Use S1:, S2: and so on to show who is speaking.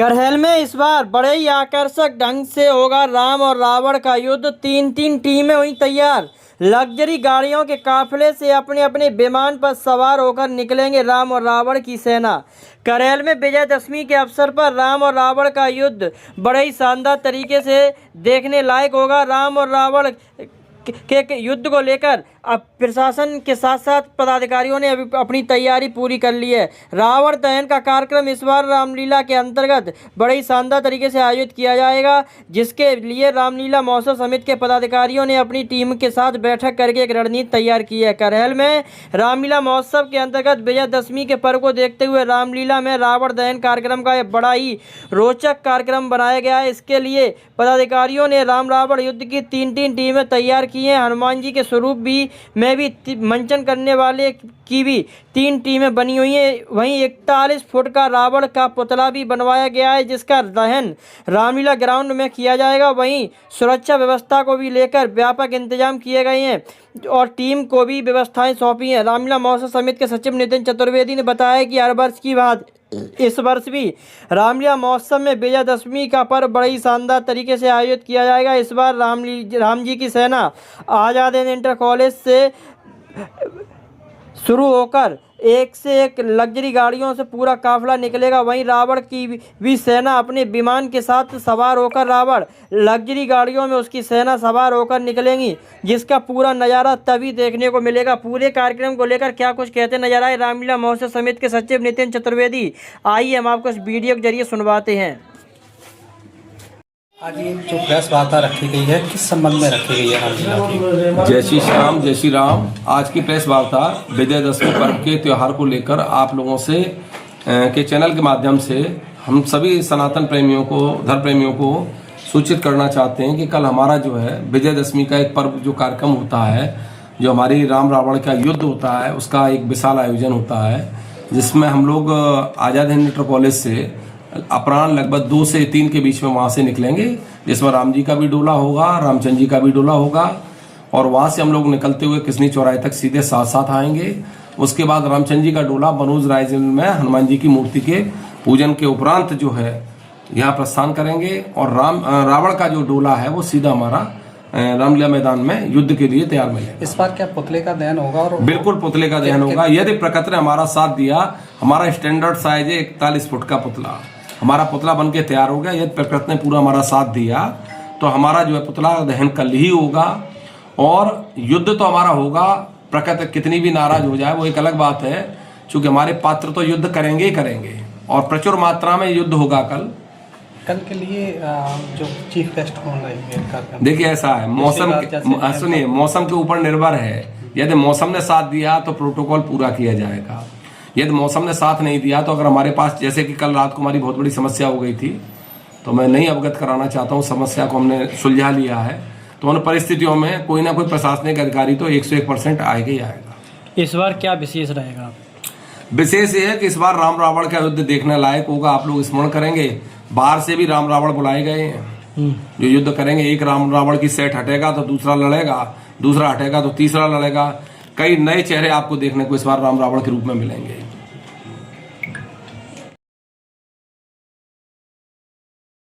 S1: करहल में इस बार बड़े ही आकर्षक ढंग से होगा राम और रावण का युद्ध। तीन टीमें हुई तैयार। लग्जरी गाड़ियों के काफिले से अपने अपने विमान पर सवार होकर निकलेंगे राम और रावण की सेना। करहल में विजयदशमी के अवसर पर राम और रावण का युद्ध बड़े ही शानदार तरीके से देखने लायक होगा। राम और रावण के युद्ध को लेकर अब प्रशासन के साथ साथ पदाधिकारियों ने अभी अपनी तैयारी पूरी कर ली है। रावण दहन का कार्यक्रम इस बार रामलीला के अंतर्गत बड़े ही शानदार तरीके से आयोजित किया जाएगा, जिसके लिए रामलीला महोत्सव समिति के पदाधिकारियों ने अपनी टीम के साथ बैठक करके एक रणनीति तैयार की है। करहल में रामलीला महोत्सव के अंतर्गत विजयदशमी के पर्व को देखते हुए रामलीला में रावण दहन कार्यक्रम का एक बड़ा ही रोचक कार्यक्रम बनाया गया है। इसके लिए पदाधिकारियों ने राम रावण युद्ध की तीन टीमें तैयार की हैं। हनुमान जी के स्वरूप भी में भी मंचन करने वाले की भी 3 टीमें बनी हुई हैं। वहीं 41 फुट का रावण का पुतला भी बनवाया गया है, जिसका दहन रामलीला ग्राउंड में किया जाएगा। वहीं सुरक्षा व्यवस्था को भी लेकर व्यापक इंतजाम किए गए हैं और टीम को भी व्यवस्थाएं सौंपी हैं। रामलीला महोत्सव समिति के सचिव नितिन चतुर्वेदी ने बताया कि हर वर्ष की बात इस वर्ष भी रामलीला महोत्सव में विजयदशमी का पर्व बड़े ही शानदार तरीके से आयोजित किया जाएगा। इस बार राम जी की सेना आज़ाद हिंद इंटर कॉलेज से शुरू होकर एक से एक लग्जरी गाड़ियों से पूरा काफिला निकलेगा। वहीं रावण की भी सेना अपने विमान के साथ सवार होकर रावण लग्जरी गाड़ियों में उसकी सेना सवार होकर निकलेंगी, जिसका पूरा नज़ारा तभी देखने को मिलेगा। पूरे कार्यक्रम को लेकर क्या कुछ कहते नजर आए रामलीला महोत्सव समिति के सचिव नितिन चतुर्वेदी, आइए हम आपको इस वीडियो के जरिए सुनवाते हैं।
S2: आज ये जो प्रेस वार्ता रखी गई है किस संबंध में रखी गई है?
S3: जय श्री श्याम, जय श्री राम। आज की प्रेस वार्ता विजयदशमी पर्व के त्यौहार को लेकर आप लोगों से के चैनल के माध्यम से हम सभी सनातन प्रेमियों को, धर्म प्रेमियों को सूचित करना चाहते हैं कि कल हमारा जो है विजयदशमी का एक पर्व जो कार्यक्रम होता है, जो हमारी राम रावण का युद्ध होता है, उसका एक विशाल आयोजन होता है, जिसमें हम लोग आज़ाद हिंद इंटर कॉलेज से अपराह्न लगभग 2 से 3 के बीच में वहाँ से निकलेंगे, जिसमें राम जी का भी डोला होगा, रामचंद्र जी का भी डोला होगा और वहाँ से हम लोग निकलते हुए किसनी चौराहे तक सीधे साथ आएंगे। उसके बाद रामचंद्र जी का डोला बनूज राय में हनुमान जी की मूर्ति के पूजन के उपरांत जो है यहाँ प्रस्थान करेंगे और रावण का जो डोला है वो सीधा हमारा रामलीला मैदान में युद्ध के लिए तैयार मिलेगा।
S2: इस बार क्या पुतले का दहन होगा? और बिल्कुल
S3: पुतले का दहन होगा। यदि प्रकृति ने हमारा साथ दिया, हमारा स्टैंडर्ड साइज है 41 फुट का पुतला, हमारा पुतला बन के तैयार हो गया। यदि प्रकृति ने पूरा हमारा साथ दिया तो हमारा जो है पुतला दहन कल ही होगा और युद्ध तो हमारा होगा। प्रकृति कितनी भी नाराज हो जाए वो एक अलग बात है, क्योंकि हमारे पात्र तो युद्ध करेंगे ही करेंगे और प्रचुर मात्रा में युद्ध होगा। कल
S2: के लिए जो चीफ गेस्ट कौन रहेंगे?
S3: देखिए ऐसा है, मौसम के ऊपर निर्भर है। यदि मौसम ने साथ दिया तो प्रोटोकॉल पूरा किया जाएगा। यदि मौसम ने साथ नहीं दिया तो अगर हमारे पास, जैसे कि कल रात को हमारी बहुत बड़ी समस्या हो गई थी, तो मैं नहीं अवगत कराना चाहता हूँ, समस्या को हमने सुलझा लिया है, तो उन परिस्थितियों में कोई ना कोई प्रशासनिक अधिकारी तो 101% आएगा ही आएगा।
S1: इस बार क्या विशेष रहेगा?
S3: विशेष ये है कि इस बार राम रावण का युद्ध देखने लायक होगा। आप लोग स्मरण करेंगे बाहर से भी राम रावण बुलाए गए हैं जो युद्ध करेंगे। एक राम रावण की सेट हटेगा तो दूसरा लड़ेगा, दूसरा हटेगा तो तीसरा लड़ेगा। कई नए चेहरे आपको देखने को इस बार राम रावण के रूप में मिलेंगे।